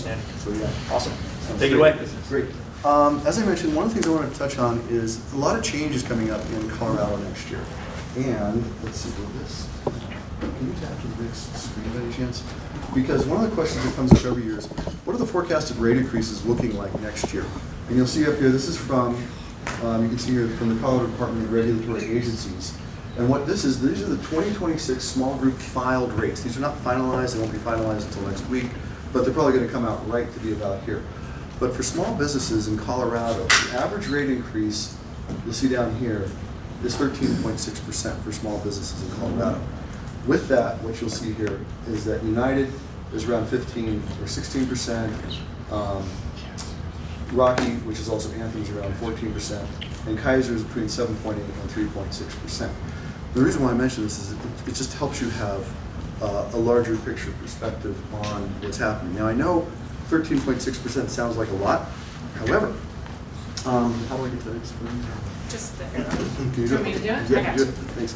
Outstanding. So yeah. Awesome. Take it away. Great. As I mentioned, one of the things I want to touch on is a lot of change is coming up in Colorado next year. And let's see, will this, can you tap to the big screen by any chance? Because one of the questions that comes up every year is, what are the forecasted rate increases looking like next year? And you'll see up here, this is from, you can see here from the Colorado Department of Regulatory Agencies. And what this is, these are the 2026 small group filed rates. These are not finalized, they won't be finalized until next week, but they're probably going to come out right to be about here. But for small businesses in Colorado, the average rate increase, you'll see down here, is 13.6% for small businesses in Colorado. With that, what you'll see here is that United is around 15 or 16%, Rocky, which is also Anthem, is around 14%, and Kaiser is between 7.8 and 3.6%. The reason why I mention this is it just helps you have a larger picture perspective on what's happening. Now I know 13.6% sounds like a lot. However, how do I get to the next one? Just the Can you want me to do it? Yeah, I got do you. it. Thanks.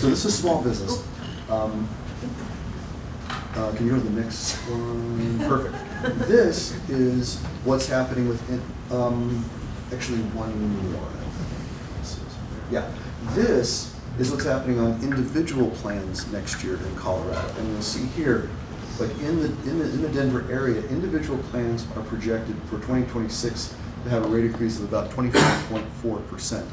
So this is small business. Can you go to the next one? Perfect. This is what's happening with, actually one more. Yeah, this is what's happening on individual plans next year in Colorado. And you'll see here, like in the Denver area, individual plans are projected for 2026 to have a rate increase of about 25.4%.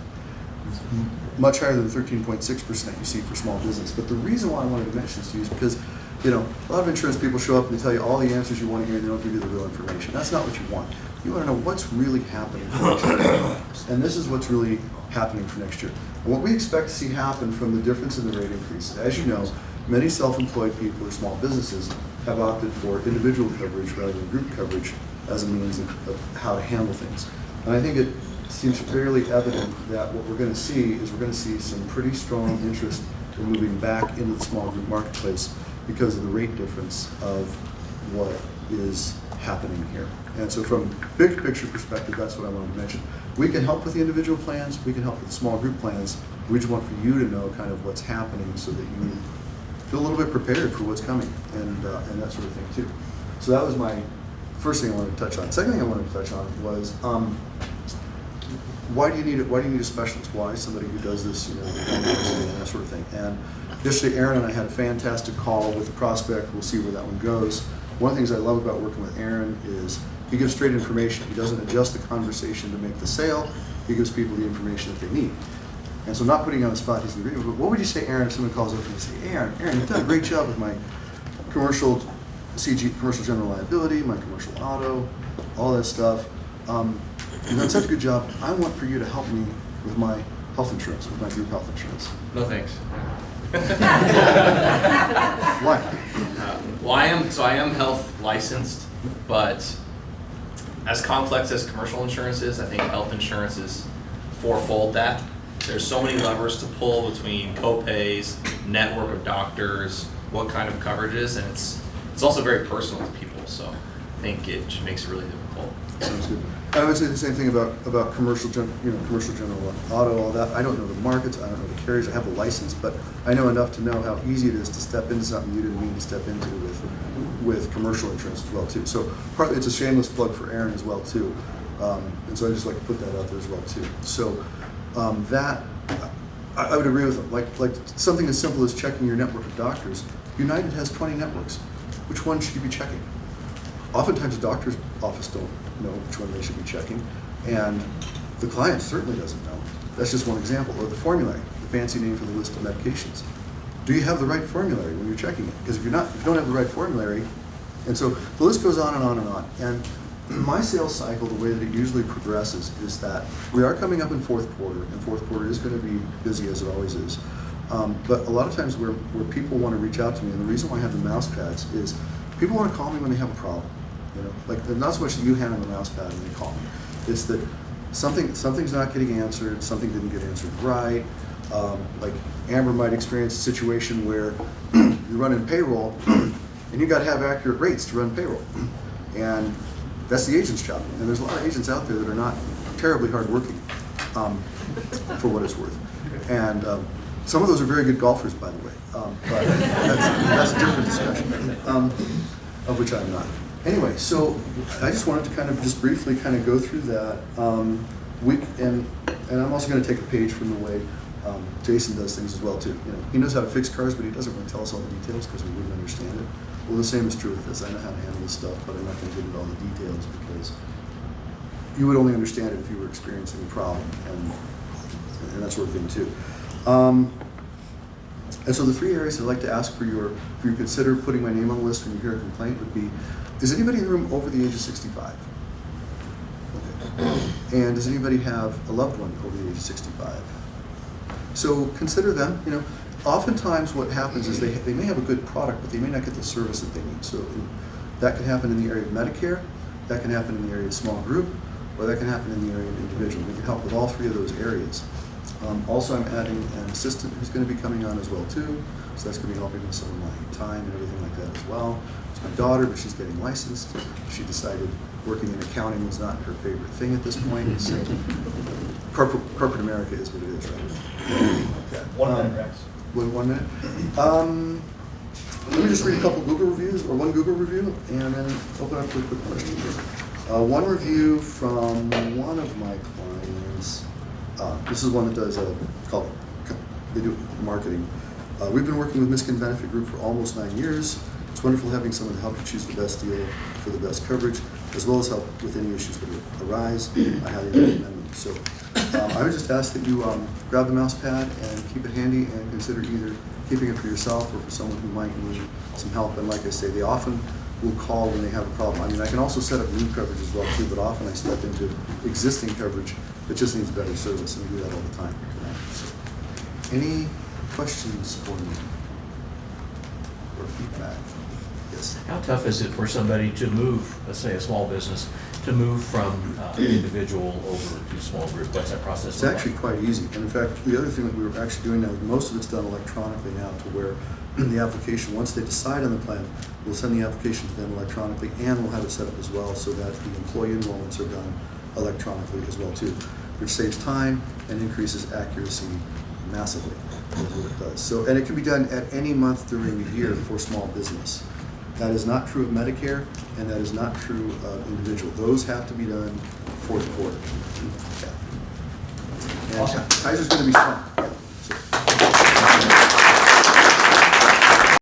Much higher than the 13.6% you see for small business. But the reason why I wanted to mention this to you is because, you know, a lot of insurance people show up and they tell you all the answers you want to hear and they don't give you the real information. That's not what you want. You want to know what's really happening for next year. And this is what's really happening for next year. And what we expect to see happen from the difference in the rate increase, as you know, many self-employed people or small businesses have opted for individual coverage rather than group coverage as a means of how to handle things. And I think it seems fairly evident that what we're going to see is we're going to see some pretty strong interest in moving back into the small group marketplace because of the rate difference of what is happening here. And so from big picture perspective, that's what I wanted to mention. We can help with the individual plans, we can help with the small group plans. We just want for you to know kind of what's happening so that you feel a little bit prepared for what's coming and that sort of thing too. So that was my first thing I wanted to touch on. Second thing I wanted to touch on was why do you need a specialist? Why somebody who does this, you know, and that sort of thing. And yesterday, Aaron and I had a fantastic call with a prospect. We'll see where that one goes. One of the things I love about working with Aaron is he gives straight information. He doesn't adjust the conversation to make the sale. He gives people the information that they need. And so, not putting you on the spot, he's in agreement. But what would you say, Aaron, if someone calls up and they say, hey, Aaron, you've done a great job with my commercial CG, commercial general liability, my commercial auto, all that stuff. You've done such a good job. I want for you to help me with my health insurance, with my group health insurance. No thanks. Why? Well, I am health licensed, but as complex as commercial insurance is, I think health insurance is fourfold that. There's so many levers to pull between co-pays, network of doctors, what kind of coverages, and it's also very personal to people. So I think it just makes it really difficult. Sounds good. I would say the same thing about commercial general auto, all that. I don't know the markets, I don't know the carriers. I have a license, but I know enough to know how easy it is to step into something you didn't mean to step into with commercial insurance as well too. So partly it's a shameless plug for Aaron as well too, and so I just like to put that out there as well too. So that I would agree with him. Like something as simple as checking your network of doctors. United has 20 networks. Which one should you be checking? Oftentimes, the doctor's office don't know which one they should be checking, and the client certainly doesn't know. That's just one example. Or the formulary, the fancy name for the list of medications. Do you have the right formulary when you're checking it? Because if you don't have the right formulary, and so the list goes on and on and on. And my sales cycle, the way that it usually progresses, is that we are coming up in fourth quarter, and fourth quarter is going to be busy as it always is. But a lot of times where people want to reach out to me, and the reason why I have the mouse pads is people want to call me when they have a problem. You know, like not so much that you hand them the mouse pad and they call me. It's that something's not getting answered, something didn't get answered right. Like Amber might experience a situation where you're running payroll and you got to have accurate rates to run payroll. And that's the agent's job. And there's a lot of agents out there that are not terribly hardworking, for what it's worth. And some of those are very good golfers, by the way. But that's a different discussion, of which I'm not. Anyway, so I just wanted to kind of just briefly kind of go through that. And I'm also going to take a page from the way Jason does things as well too. You know, he knows how to fix cars, but he doesn't really tell us all the details because we wouldn't understand it. Well, the same is true with this. I know how to handle this stuff, but I'm not going to get into all the details because you would only understand it if you were experiencing a problem, and that sort of thing too. And so the three areas I'd like to ask for you consider putting my name on the list when you hear a complaint would be, is anybody in the room over the age of 65? Okay. And does anybody have a loved one over the age of 65? So consider them. You know, oftentimes what happens is they may have a good product, but they may not get the service that they need. So that can happen in the area of Medicare, that can happen in the area of small group, or that can happen in the area of individual. We can help with all three of those areas. Also, I'm adding an assistant who's going to be coming on as well too, so that's going to be helping with some of my time and everything like that as well. It's my daughter, but she's getting licensed. She decided working in accounting was not her favorite thing at this point, so corporate America is what it is, right? 1 minute, Rex. 1 minute. Let me just read a couple Google reviews, or one Google review, and then open up to a quick question here. One review from one of my clients. This is one that does they do marketing. We've been working with Misken Benefit Group for almost 9 years. It's wonderful having someone to help you choose the best deal for the best coverage, as well as help with any issues that arise. I highly recommend them. So I would just ask that you grab the mouse pad and keep it handy and consider either keeping it for yourself or for someone who might need some help. And like I say, they often will call when they have a problem. I mean, I can also set up new coverage as well too, but often I step into existing coverage that just needs better service, and we do that all the time. Any questions for me or feedback? Yes. How tough is it for somebody to move, let's say a small business, to move from individual over to small group? What's that process It's look like? actually quite easy. And in fact, the other thing that we were actually doing now, most of it's done electronically now, to where the application, once they decide on the plan, we'll send the application to them electronically, and we'll have it set up as well so that the employee enrollments are done electronically as well too, which saves time and increases accuracy massively. Is what it does. So, and it can be done at any month during the year for small business. That is not true of Medicare, and that is not true of individual. Those have to be done fourth quarter. Okay. And Awesome. Kaiser's going to be strong.